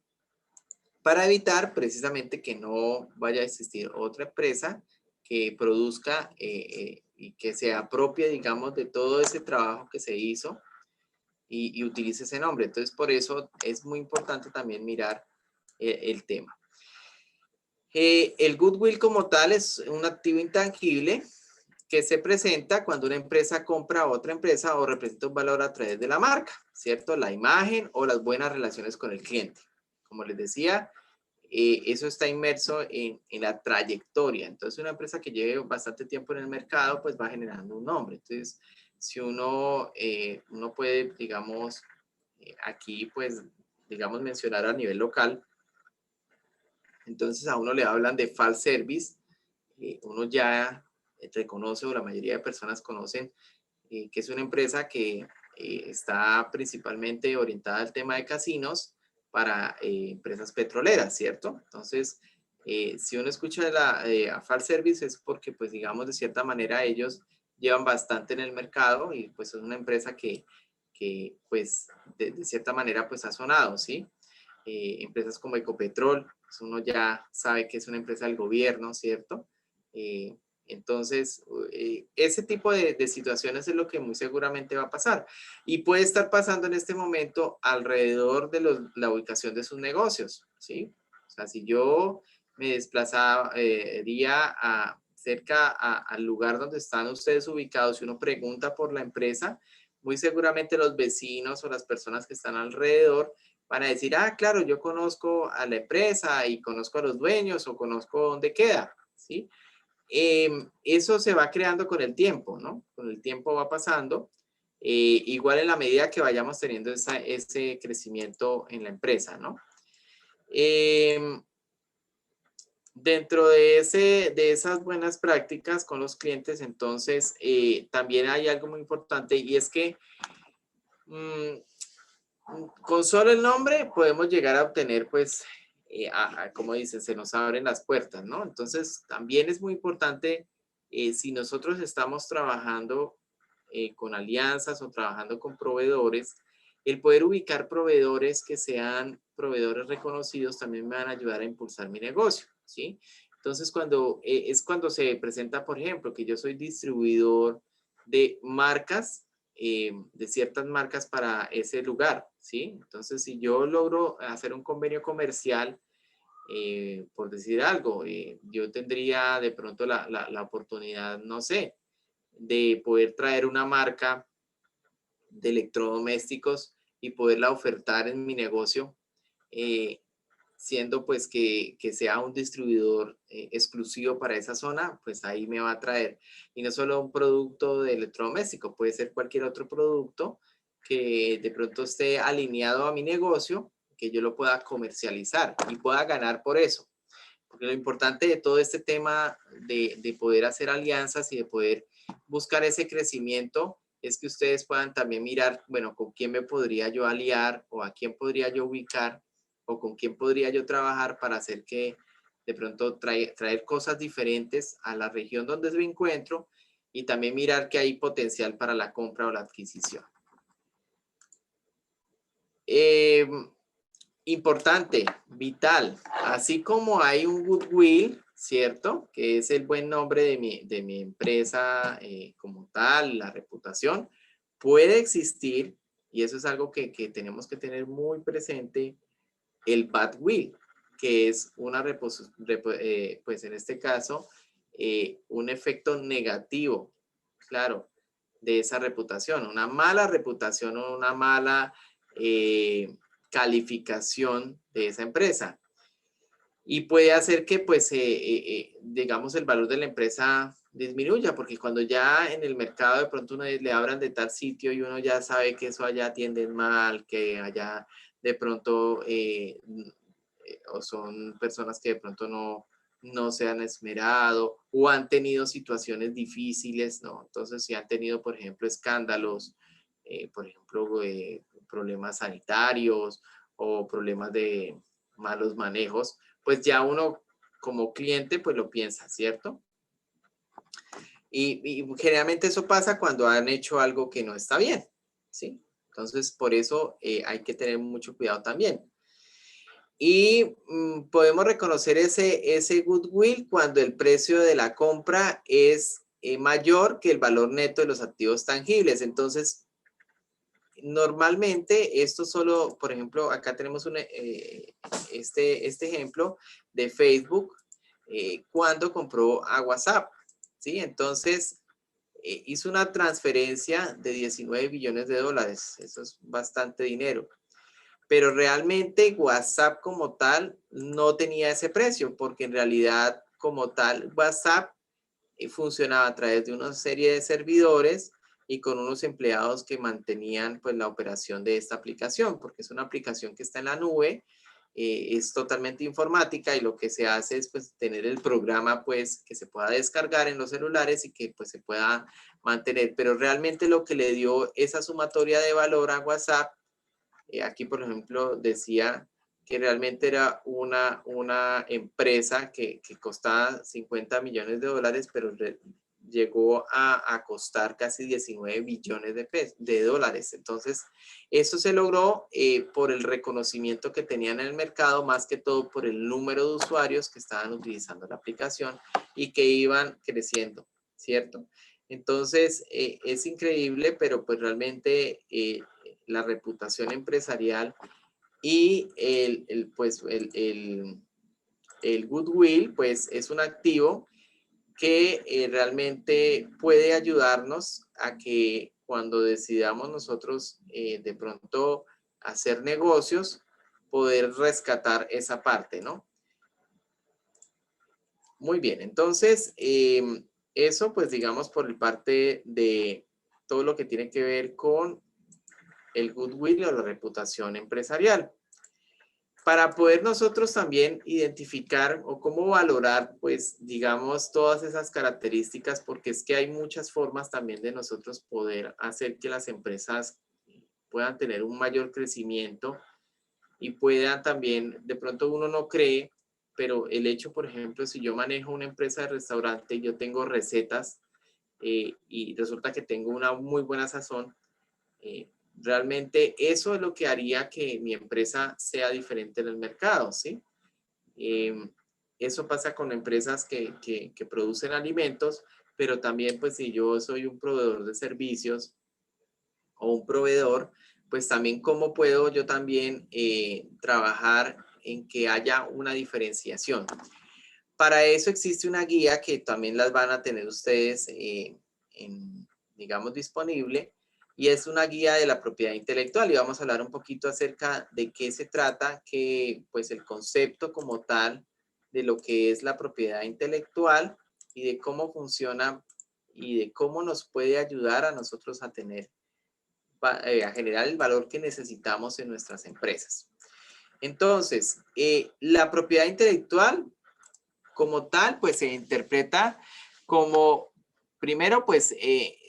Para evitar precisamente que no vaya a existir otra empresa que produzca y que se apropie, digamos, de todo ese trabajo que se hizo y utilice ese nombre. Entonces, por eso es muy importante también mirar el tema. El goodwill como tal es un activo intangible que se presenta cuando una empresa compra a otra empresa o representa un valor a través de la marca, ¿cierto? La imagen o las buenas relaciones con el cliente. Como les decía, eso está inmerso en la trayectoria. Entonces, una empresa que lleve bastante tiempo en el mercado, pues va generando un nombre. Entonces, si uno puede, digamos, aquí, pues, digamos, mencionar a nivel local, entonces a uno le hablan de false service, uno ya reconoce o la mayoría de personas conocen que es una empresa que está principalmente orientada al tema de casinos para empresas petroleras, ¿cierto? Entonces, si uno escucha a false service es porque, pues, digamos, de cierta manera ellos llevan bastante en el mercado y pues es una empresa que pues, de cierta manera, pues ha sonado, ¿sí? Empresas como Ecopetrol, pues uno ya sabe que es una empresa del gobierno, ¿cierto? Entonces, ese tipo de situaciones es lo que muy seguramente va a pasar. Y puede estar pasando en este momento alrededor de la ubicación de sus negocios, ¿sí? O sea, si yo me desplazaría al lugar donde están ustedes ubicados, si uno pregunta por la empresa, muy seguramente los vecinos o las personas que están alrededor van a decir, ah, claro, yo conozco a la empresa y conozco a los dueños o conozco dónde queda, ¿sí? Eso se va creando con el tiempo, ¿no? Con el tiempo va pasando. Igual en la medida que vayamos teniendo ese crecimiento en la empresa, ¿no? Dentro de esas buenas prácticas con los clientes, entonces, también hay algo muy importante y es que con solo el nombre podemos llegar a obtener, pues, como dicen, se nos abren las puertas, ¿no? Entonces, también es muy importante, si nosotros estamos trabajando con alianzas o trabajando con proveedores, el poder ubicar proveedores que sean proveedores reconocidos también me van a ayudar a impulsar mi negocio, ¿sí? Entonces, cuando se presenta, por ejemplo, que yo soy distribuidor de marcas, de ciertas marcas para ese lugar, ¿sí? Entonces, si yo logro hacer un convenio comercial, por decir algo, yo tendría de pronto la oportunidad, no sé, de poder traer una marca de electrodomésticos y poderla ofertar en mi negocio, eh, siendo pues que sea un distribuidor exclusivo para esa zona, pues ahí me va a traer. Y no solo un producto de electrodoméstico, puede ser cualquier otro producto que de pronto esté alineado a mi negocio, que yo lo pueda comercializar y pueda ganar por eso. Porque lo importante de todo este tema de poder hacer alianzas y de poder buscar ese crecimiento es que ustedes puedan también mirar, bueno, con quién me podría yo aliar o a quién podría yo ubicar o con quién podría yo trabajar para hacer que de pronto traer cosas diferentes a la región donde me encuentro y también mirar que hay potencial para la compra o la adquisición. Importante, vital, así como hay un goodwill, ¿cierto? Que es el buen nombre de mi empresa como tal, la reputación, puede existir, y eso es algo que tenemos que tener muy presente, el badwill, que es pues en este caso, un efecto negativo, claro, de esa reputación, una mala reputación o una mala calificación de esa empresa. Y puede hacer que, pues, digamos, el valor de la empresa disminuya, porque cuando ya en el mercado de pronto uno le abran de tal sitio y uno ya sabe que eso allá atienden mal, que allá de pronto o son personas que de pronto no se han esmerado o han tenido situaciones difíciles, ¿no? Entonces, si han tenido, por ejemplo, escándalos, por ejemplo, problemas sanitarios o problemas de malos manejos, pues ya uno como cliente pues lo piensa, ¿cierto? Y generalmente eso pasa cuando han hecho algo que no está bien, ¿sí? Entonces, por eso hay que tener mucho cuidado también. Y podemos reconocer ese goodwill cuando el precio de la compra es mayor que el valor neto de los activos tangibles. Entonces, normalmente esto solo, por ejemplo, acá tenemos este ejemplo de Facebook cuando compró a WhatsApp, ¿sí? Entonces, hizo una transferencia de 19 billones de dólares. Eso es bastante dinero. Pero realmente WhatsApp como tal no tenía ese precio, porque en realidad como tal WhatsApp funcionaba a través de una serie de servidores y con unos empleados que mantenían pues la operación de esta aplicación, porque es una aplicación que está en la nube, es totalmente informática y lo que se hace es pues tener el programa pues que se pueda descargar en los celulares y que pues se pueda mantener, pero realmente lo que le dio esa sumatoria de valor a WhatsApp, aquí por ejemplo decía que realmente era una empresa que costaba 50 millones de dólares, pero llegó a costar casi 19 billones de dólares. Entonces, eso se logró por el reconocimiento que tenían en el mercado, más que todo por el número de usuarios que estaban utilizando la aplicación y que iban creciendo, ¿cierto? Entonces, es increíble, pero pues realmente la reputación empresarial y el goodwill, pues es un activo que realmente puede ayudarnos a que cuando decidamos nosotros de pronto hacer negocios, poder rescatar esa parte, ¿no? Muy bien, entonces eso pues digamos por el parte de todo lo que tiene que ver con el goodwill o la reputación empresarial. Para poder nosotros también identificar o cómo valorar, pues, digamos, todas esas características, porque es que hay muchas formas también de nosotros poder hacer que las empresas puedan tener un mayor crecimiento y puedan también, de pronto uno no cree, pero el hecho, por ejemplo, si yo manejo una empresa de restaurante, yo tengo recetas y resulta que tengo una muy buena sazón, realmente eso es lo que haría que mi empresa sea diferente en el mercado, ¿sí? Eso pasa con empresas que producen alimentos, pero también pues si yo soy un proveedor de servicios o un proveedor, pues también cómo puedo yo también trabajar en que haya una diferenciación. Para eso existe una guía que también las van a tener ustedes, digamos, disponible, y es una guía de la propiedad intelectual. Y vamos a hablar un poquito acerca de qué se trata, que pues el concepto como tal de lo que es la propiedad intelectual y de cómo funciona y de cómo nos puede ayudar a nosotros a tener, a generar el valor que necesitamos en nuestras empresas. Entonces, la propiedad intelectual como tal, pues se interpreta como, primero, pues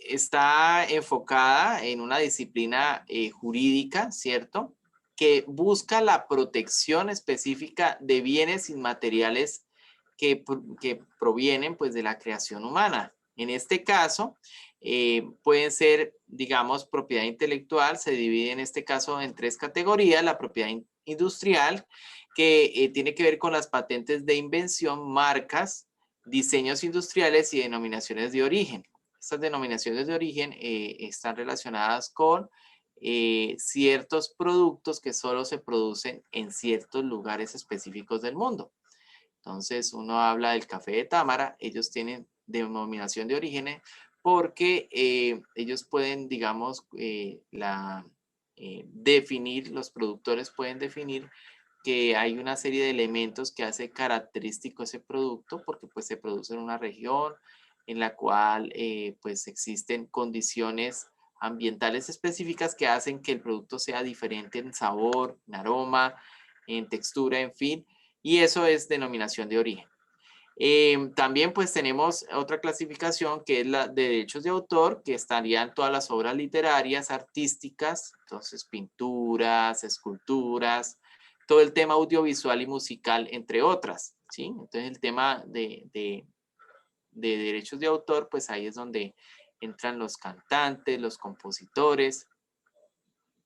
está enfocada en una disciplina jurídica, ¿cierto? Que busca la protección específica de bienes inmateriales que provienen pues de la creación humana. En este caso, pueden ser, digamos, propiedad intelectual, se divide en este caso en tres categorías: la propiedad industrial, que tiene que ver con las patentes de invención, marcas, diseños industriales y denominaciones de origen. Estas denominaciones de origen están relacionadas con ciertos productos que solo se producen en ciertos lugares específicos del mundo. Entonces, uno habla del café de Támara, ellos tienen denominación de origen porque ellos pueden, digamos, definir, los productores pueden definir que hay una serie de elementos que hace característico ese producto porque pues se produce en una región en la cual pues existen condiciones ambientales específicas que hacen que el producto sea diferente en sabor, en aroma, en textura, en fin, y eso es denominación de origen. También pues tenemos otra clasificación que es la de derechos de autor, que estarían todas las obras literarias, artísticas, entonces pinturas, esculturas, todo el tema audiovisual y musical, entre otras, ¿sí? Entonces el tema de derechos de autor, pues ahí es donde entran los cantantes, los compositores.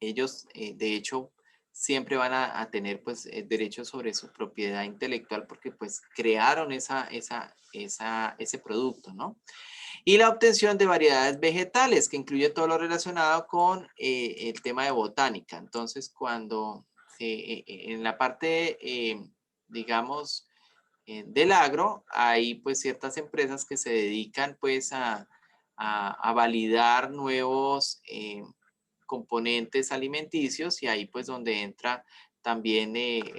Ellos, de hecho, siempre van a tener pues derechos sobre su propiedad intelectual porque pues crearon ese producto, ¿no? Y la obtención de variedades vegetales, que incluye todo lo relacionado con el tema de botánica. Entonces, cuando en la parte, digamos, del agro, hay pues ciertas empresas que se dedican pues a validar nuevos componentes alimenticios y ahí pues donde entra también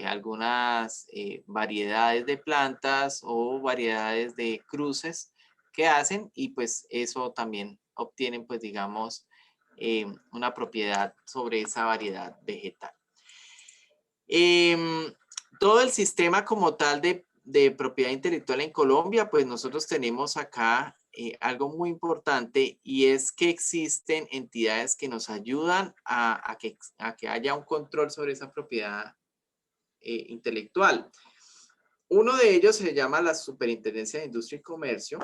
algunas variedades de plantas o variedades de cruces que hacen y pues eso también obtienen pues digamos una propiedad sobre esa variedad vegetal. Todo el sistema como tal de propiedad intelectual en Colombia, pues nosotros tenemos acá algo muy importante y es que existen entidades que nos ayudan a que haya un control sobre esa propiedad intelectual. Uno de ellos se llama la Superintendencia de Industria y Comercio,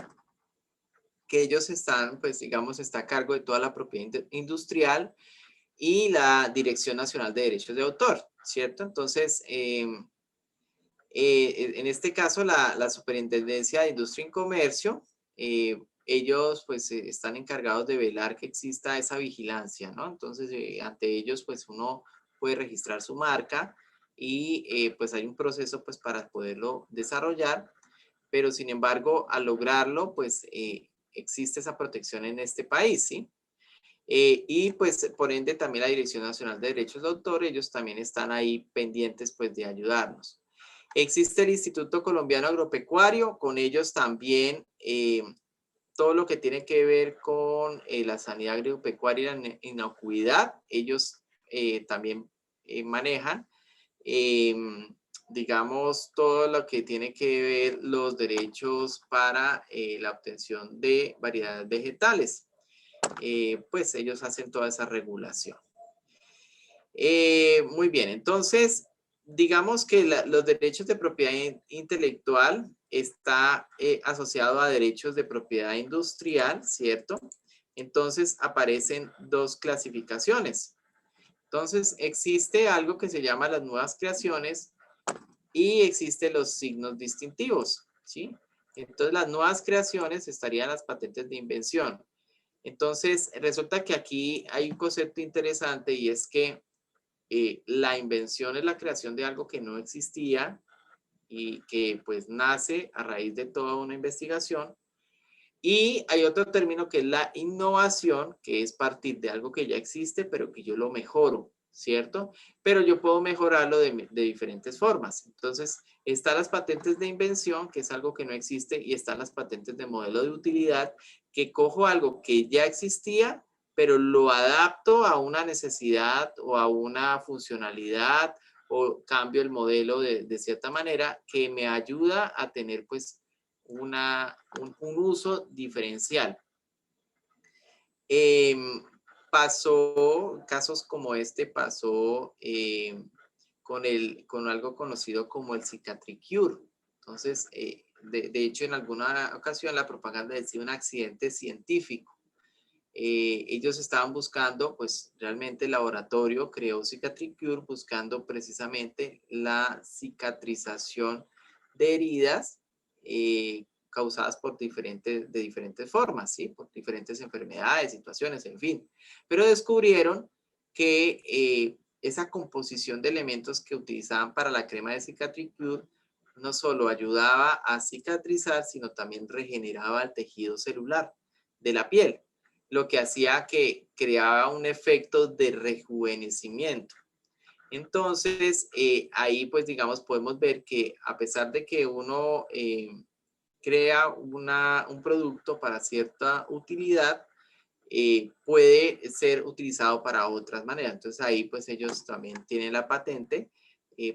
que ellos están, pues digamos, está a cargo de toda la propiedad industrial y la Dirección Nacional de Derechos de Autor, ¿cierto? Entonces, en este caso, la Superintendencia de Industria y Comercio, ellos pues están encargados de velar que exista esa vigilancia, ¿no? Entonces, ante ellos pues uno puede registrar su marca y pues hay un proceso pues para poderlo desarrollar, pero sin embargo, al lograrlo pues existe esa protección en este país, ¿sí? Y pues por ende también la Dirección Nacional de Derechos de Autor, ellos también están ahí pendientes pues de ayudarnos. Existe el Instituto Colombiano Agropecuario, con ellos también todo lo que tiene que ver con la sanidad agropecuaria y la inocuidad, ellos también manejan, digamos, todo lo que tiene que ver los derechos para la obtención de variedades vegetales. Pues ellos hacen toda esa regulación. Muy bien, entonces, digamos que los derechos de propiedad intelectual está asociado a derechos de propiedad industrial, ¿cierto? Entonces aparecen dos clasificaciones. Entonces existe algo que se llama las nuevas creaciones y existen los signos distintivos, ¿sí? Entonces las nuevas creaciones estarían las patentes de invención. Entonces resulta que aquí hay un concepto interesante y es que la invención es la creación de algo que no existía y que pues nace a raíz de toda una investigación. Y hay otro término que es la innovación, que es partir de algo que ya existe, pero que yo lo mejoro, ¿cierto? Pero yo puedo mejorarlo de diferentes formas. Entonces, están las patentes de invención, que es algo que no existe, y están las patentes de modelo de utilidad, que cojo algo que ya existía, pero lo adapto a una necesidad o a una funcionalidad o cambio el modelo de cierta manera que me ayuda a tener pues un uso diferencial. Pasó, casos como este pasó con algo conocido como el Cicatricure. Entonces, de hecho, en alguna ocasión la propaganda decía un accidente científico. Ellos estaban buscando, pues realmente el laboratorio creó Cicatricure buscando precisamente la cicatrización de heridas causadas por de diferentes formas, ¿sí? Por diferentes enfermedades, situaciones, en fin. Pero descubrieron que esa composición de elementos que utilizaban para la crema de Cicatricure no solo ayudaba a cicatrizar, sino también regeneraba el tejido celular de la piel, lo que hacía que creaba un efecto de rejuvenecimiento. Entonces, ahí pues digamos podemos ver que a pesar de que uno crea un producto para cierta utilidad, puede ser utilizado para otras maneras. Entonces ahí pues ellos también tienen la patente,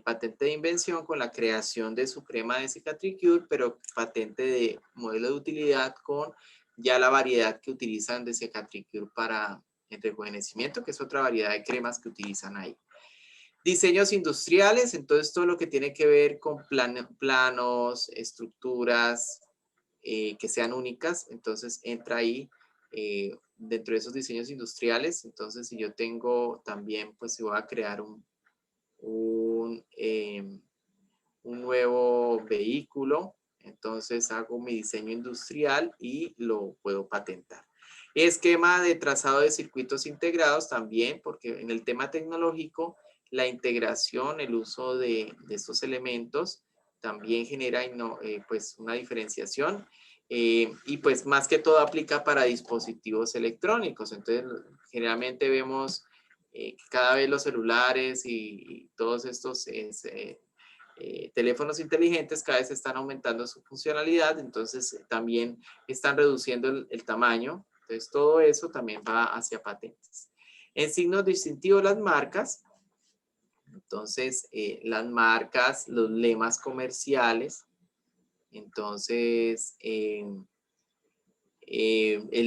patente de invención con la creación de su crema de Cicatricure, pero patente de modelo de utilidad con ya la variedad que utilizan de Cicatricure para el rejuvenecimiento, que es otra variedad de cremas que utilizan ahí. Diseños industriales, entonces todo lo que tiene que ver con planos, estructuras que sean únicas, entonces entra ahí dentro de esos diseños industriales. Entonces si yo tengo también, pues si voy a crear un nuevo vehículo, entonces hago mi diseño industrial y lo puedo patentar. Esquema de trazado de circuitos integrados también, porque en el tema tecnológico, la integración, el uso de estos elementos también genera pues una diferenciación y pues más que todo aplica para dispositivos electrónicos. Entonces, generalmente vemos que cada vez los celulares y todos estos teléfonos inteligentes cada vez están aumentando su funcionalidad, entonces también están reduciendo el tamaño. Entonces todo eso también va hacia patentes. En signos distintivos las marcas, entonces las marcas, los lemas comerciales, entonces el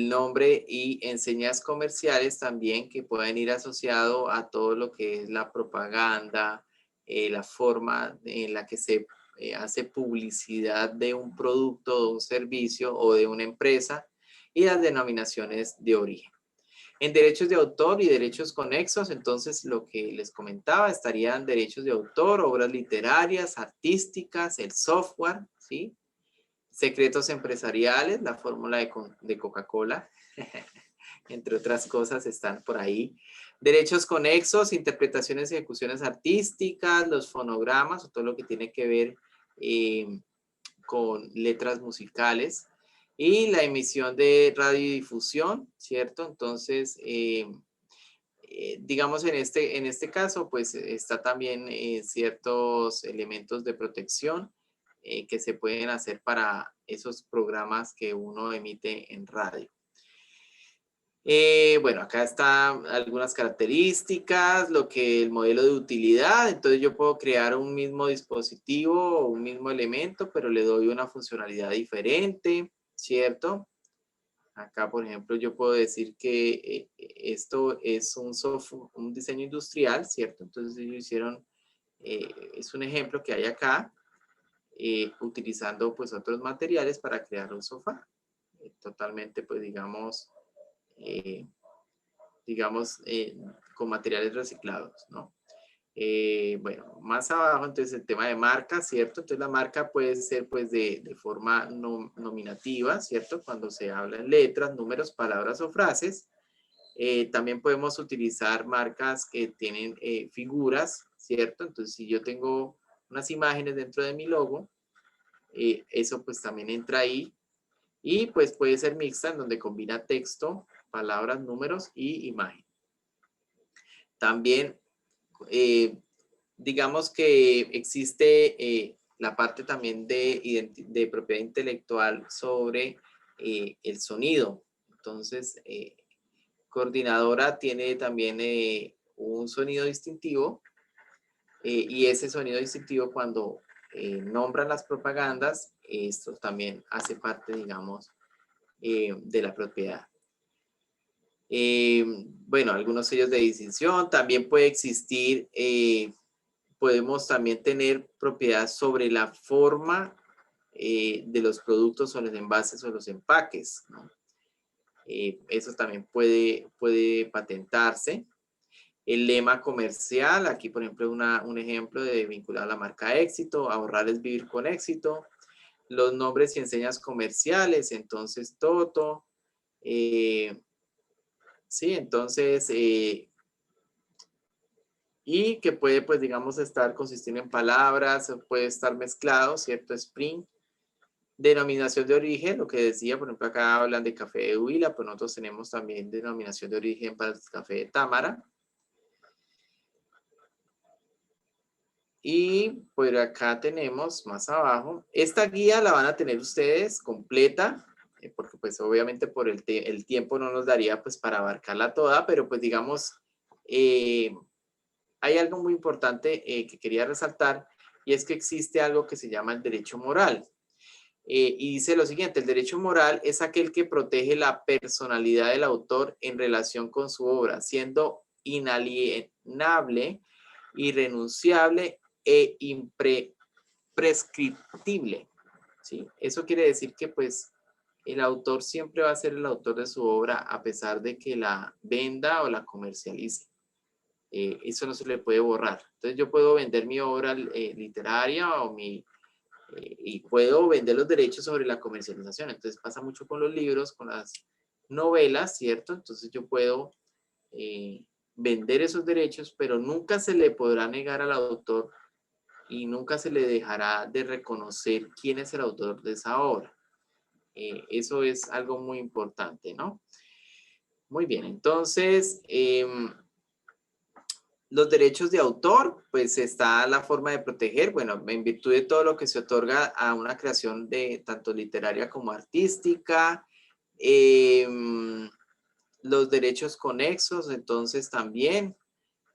nombre y enseñas comerciales también que pueden ir asociado a todo lo que es la propaganda, la forma en la que se hace publicidad de un producto, de un servicio o de una empresa y las denominaciones de origen. En derechos de autor y derechos conexos, entonces lo que les comentaba, estarían derechos de autor, obras literarias, artísticas, el software, ¿sí? Secretos empresariales, la fórmula de Coca-Cola, entre otras cosas están por ahí. Derechos conexos, interpretaciones y ejecuciones artísticas, los fonogramas, o todo lo que tiene que ver con letras musicales. Y la emisión de radiodifusión, ¿cierto? Entonces, digamos en este caso, pues está también ciertos elementos de protección que se pueden hacer para esos programas que uno emite en radio. Bueno, acá están algunas características, lo que el modelo de utilidad, entonces yo puedo crear un mismo dispositivo o un mismo elemento, pero le doy una funcionalidad diferente, ¿cierto? Acá, por ejemplo, yo puedo decir que esto es un diseño industrial, ¿cierto? Entonces ellos hicieron, es un ejemplo que hay acá, utilizando pues otros materiales para crear un sofá. Totalmente, pues eh, con materiales reciclados, ¿no? Bueno, más abajo, entonces el tema de marca, ¿cierto? Entonces la marca puede ser pues de forma nominativa, ¿cierto? Cuando se habla en letras, números, palabras o frases. También podemos utilizar marcas que tienen figuras, ¿cierto? Entonces si yo tengo unas imágenes dentro de mi logo, eso pues también entra ahí. Y pues puede ser mixta en donde combina texto, palabras, números y imagen. También, digamos que existe la parte también de propiedad intelectual sobre el sonido. Entonces, Coordinadora tiene también un sonido distintivo y ese sonido distintivo cuando nombran las propagandas, esto también hace parte, digamos, de la propiedad. Bueno, algunos sellos de distinción, también puede existir, podemos también tener propiedad sobre la forma de los productos o los envases o los empaques, ¿no? Eso también puede patentarse. El lema comercial, aquí por ejemplo un ejemplo de vincular a la marca éxito, ahorrar es vivir con éxito. Los nombres y enseñas comerciales, entonces Toto, sí, entonces, y que puede, pues, digamos, consistir en palabras, puede estar mezclado, ¿cierto? Spring. Denominación de origen, lo que decía, por ejemplo, acá hablan de café de Huila, pues nosotros tenemos también denominación de origen para el café de Támara. Y por acá tenemos más abajo, esta guía la van a tener ustedes completa, porque pues obviamente por el tiempo no nos daría pues para abarcarla toda, pero pues digamos, hay algo muy importante que quería resaltar, y es que existe algo que se llama el derecho moral. Y dice lo siguiente: el derecho moral es aquel que protege la personalidad del autor en relación con su obra, siendo inalienable, irrenunciable e imprescriptible. ¿Sí? Eso quiere decir que pues el autor siempre va a ser el autor de su obra a pesar de que la venda o la comercialice. Eso no se le puede borrar. Entonces yo puedo vender mi obra literaria o y puedo vender los derechos sobre la comercialización. Entonces pasa mucho con los libros, con las novelas, ¿cierto? Entonces yo puedo vender esos derechos, pero nunca se le podrá negar al autor y nunca se le dejará de reconocer quién es el autor de esa obra. Eso es algo muy importante, ¿no? Muy bien, entonces, los derechos de autor, pues está la forma de proteger, bueno, en virtud de todo lo que se otorga a una creación de tanto literaria como artística, los derechos conexos, entonces también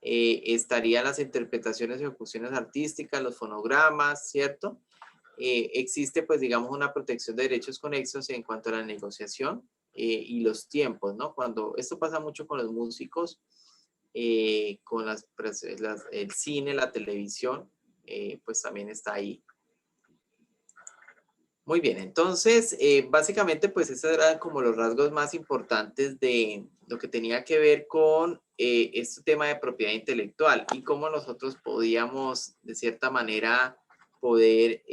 estarían las interpretaciones y ejecuciones artísticas, los fonogramas, ¿cierto? Existe, pues, digamos, una protección de derechos conexos en cuanto a la negociación y los tiempos, ¿no? Cuando esto pasa mucho con los músicos, con el cine, la televisión, pues también está ahí. Muy bien, entonces, básicamente, pues esos eran como los rasgos más importantes de lo que tenía que ver con este tema de propiedad intelectual y cómo nosotros podíamos, de cierta manera, poder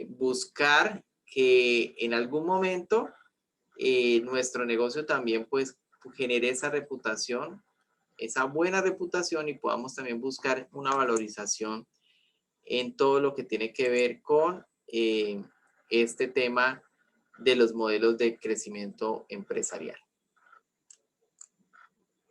buscar que en algún momento nuestro negocio también, pues, genere esa reputación, esa buena reputación, y podamos también buscar una valorización en todo lo que tiene que ver con este tema de los modelos de crecimiento empresarial.